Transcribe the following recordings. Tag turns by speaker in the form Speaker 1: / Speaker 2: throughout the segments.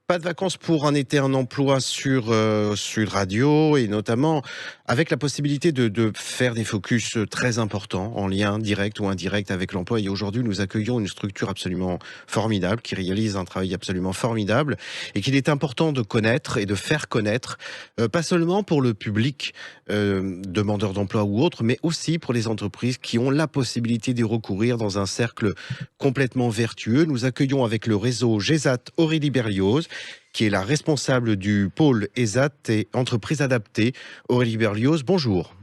Speaker 1: Pas de vacances pour un été, un emploi sur Sud Radio et notamment avec la possibilité de faire des focus très importants en lien direct ou indirect avec l'emploi. Et aujourd'hui, nous accueillons une structure absolument formidable qui réalise un travail absolument formidable et qu'il est important de connaître et de faire connaître, pas seulement pour le public demandeur d'emploi ou autre, mais aussi pour les entreprises qui ont la possibilité d'y recourir dans un cercle complètement vertueux. Nous accueillons avec le réseau GESAT Aurélie Berlioz, qui est la responsable du pôle ESAT et entreprises adaptées. Aurélie Berlioz, bonjour.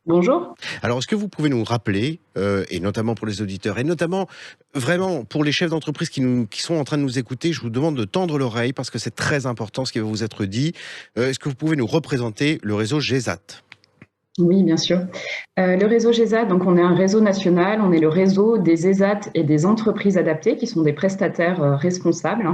Speaker 2: Bonjour.
Speaker 1: Alors, est-ce que vous pouvez nous rappeler, et notamment pour les auditeurs, et notamment vraiment pour les chefs d'entreprise qui sont en train de nous écouter, je vous demande de tendre l'oreille parce que c'est très important ce qui va vous être dit. Est-ce que vous pouvez nous représenter le réseau GESAT ?
Speaker 2: Oui, bien sûr. Le réseau GESAT, donc on est un réseau national, on est le réseau des ESAT et des entreprises adaptées qui sont des prestataires responsables.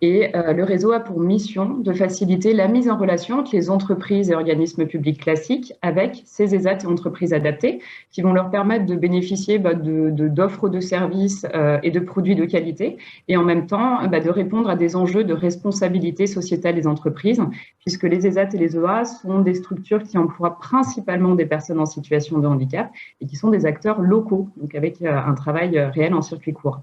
Speaker 2: Et le réseau a pour mission de faciliter la mise en relation entre les entreprises et organismes publics classiques avec ces ESAT et entreprises adaptées qui vont leur permettre de bénéficier d'offres de services et de produits de qualité et en même temps de répondre à des enjeux de responsabilité sociétale des entreprises puisque les ESAT et les EA sont des structures qui emploient principalement des personnes en situation de handicap et qui sont des acteurs locaux, donc avec un travail réel en circuit court.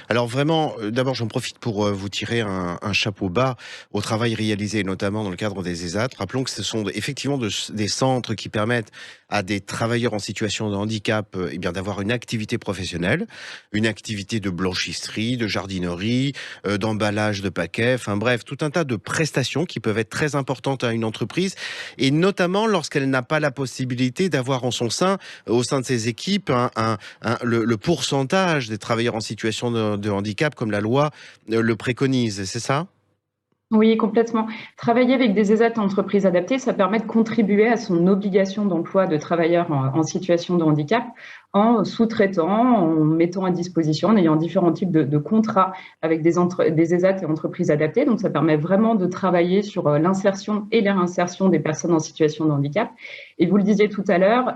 Speaker 1: Alors vraiment, d'abord j'en profite pour vous tirer un chapeau bas au travail réalisé, notamment dans le cadre des ESAT. Rappelons que ce sont effectivement des centres qui permettent à des travailleurs en situation de handicap d'avoir une activité professionnelle, une activité de blanchisserie, de jardinerie, d'emballage de paquets, enfin bref, tout un tas de prestations qui peuvent être très importantes à une entreprise, et notamment lorsqu'elle n'a pas la possibilité d'avoir en son sein, au sein de ses équipes, le pourcentage des travailleurs en situation de handicap comme la loi le préconise, c'est ça ?
Speaker 2: Oui, complètement. Travailler avec des ESAT et entreprises adaptées, ça permet de contribuer à son obligation d'emploi de travailleurs en situation de handicap en sous-traitant, en mettant à disposition, en ayant différents types de contrats avec des ESAT et entreprises adaptées. Donc, ça permet vraiment de travailler sur l'insertion et la réinsertion des personnes en situation de handicap. Et vous le disiez tout à l'heure,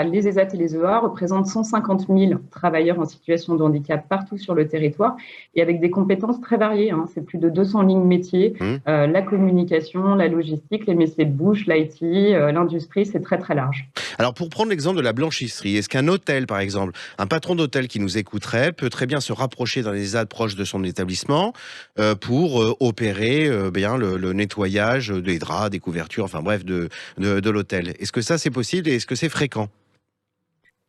Speaker 2: les ESAT et les EA représentent 150 000 travailleurs en situation de handicap partout sur le territoire et avec des compétences très variées. C'est plus de 200 lignes métiers, la communication, la logistique, les métiers de bouche, l'IT, l'industrie, c'est très très large.
Speaker 1: Alors pour prendre l'exemple de la blanchisserie, est-ce qu'un hôtel par exemple, un patron d'hôtel qui nous écouterait peut très bien se rapprocher d'un ESAT proche de son établissement pour opérer le nettoyage des draps, des couvertures, enfin bref de l'hôtel. Est-ce que ça c'est possible et est-ce que c'est fréquent ?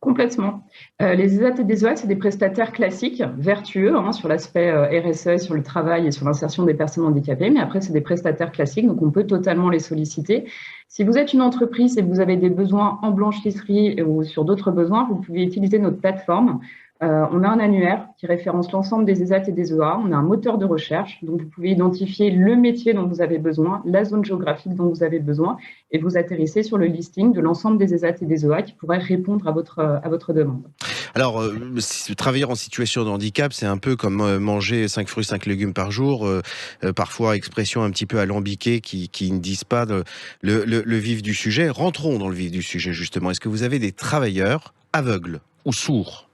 Speaker 2: Complètement. Les ESAT et des EA, c'est des prestataires classiques, vertueux sur l'aspect RSE, sur le travail et sur l'insertion des personnes handicapées. Mais après, c'est des prestataires classiques, donc on peut totalement les solliciter. Si vous êtes une entreprise et que vous avez des besoins en blanchisserie ou sur d'autres besoins, vous pouvez utiliser notre plateforme. On a un annuaire qui référence l'ensemble des ESAT et des EA. On a un moteur de recherche, donc vous pouvez identifier le métier dont vous avez besoin, la zone géographique dont vous avez besoin, et vous atterrissez sur le listing de l'ensemble des ESAT et des EA qui pourraient répondre à votre demande.
Speaker 1: Alors, travailler en situation de handicap, c'est un peu comme manger 5 fruits, 5 légumes par jour, parfois expression un petit peu alambiquée qui ne disent pas le vif du sujet. Rentrons dans le vif du sujet, justement. Est-ce que vous avez des travailleurs aveugles ou sourds ?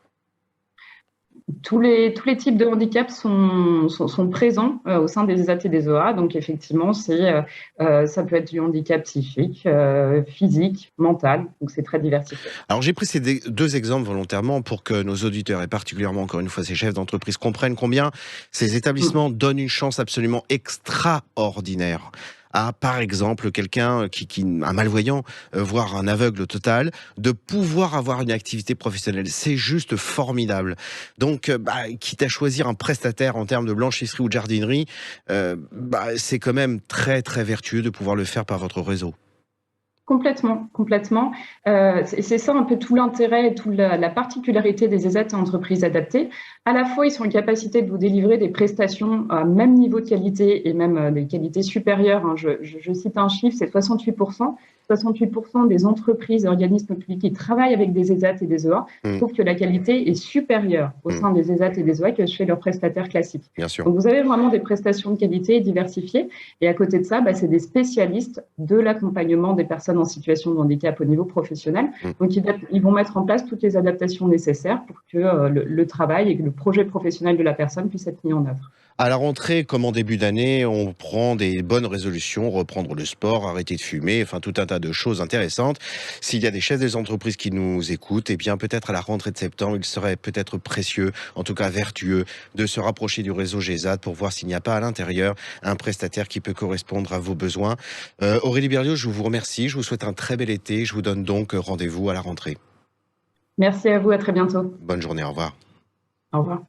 Speaker 2: Tous les types de handicaps sont présents au sein des ESAT et des EA. Donc, effectivement, ça peut être du handicap psychique, physique, mental. Donc, c'est très diversifié.
Speaker 1: Alors, j'ai pris ces deux exemples volontairement pour que nos auditeurs, et particulièrement, encore une fois, ces chefs d'entreprise, comprennent combien ces établissements donnent une chance absolument extraordinaire à, par exemple, quelqu'un un malvoyant, voire un aveugle total, de pouvoir avoir une activité professionnelle. C'est juste formidable. Donc, quitte à choisir un prestataire en termes de blanchisserie ou de jardinerie, c'est quand même très, très vertueux de pouvoir le faire par votre réseau.
Speaker 2: Complètement, complètement. C'est ça un peu tout l'intérêt et toute la particularité des ESAT et entreprises adaptées. À la fois, ils sont en capacité de vous délivrer des prestations à même niveau de qualité et même des qualités supérieures. Je cite un chiffre, c'est 68%. 68% des entreprises et organismes publics qui travaillent avec des ESAT et des EA trouvent que la qualité est supérieure au sein des ESAT et des EA que chez leurs prestataires classiques.
Speaker 1: Bien sûr.
Speaker 2: Donc, vous avez vraiment des prestations de qualité diversifiées. Et à côté de ça, c'est des spécialistes de l'accompagnement des personnes en situation de handicap au niveau professionnel. Donc, ils vont mettre en place toutes les adaptations nécessaires pour que le travail et que le projet professionnel de la personne puisse être mis en œuvre.
Speaker 1: À la rentrée, comme en début d'année, on prend des bonnes résolutions, reprendre le sport, arrêter de fumer, enfin tout un tas de choses intéressantes. S'il y a des chefs des entreprises qui nous écoutent, eh bien peut-être à la rentrée de septembre, il serait peut-être précieux, en tout cas vertueux, de se rapprocher du réseau GESAD pour voir s'il n'y a pas à l'intérieur un prestataire qui peut correspondre à vos besoins. Aurélie Berlioz, je vous remercie, je vous souhaite un très bel été, je vous donne donc rendez-vous à la rentrée.
Speaker 2: Merci à vous, à très bientôt.
Speaker 1: Bonne journée, au revoir.
Speaker 2: Au revoir.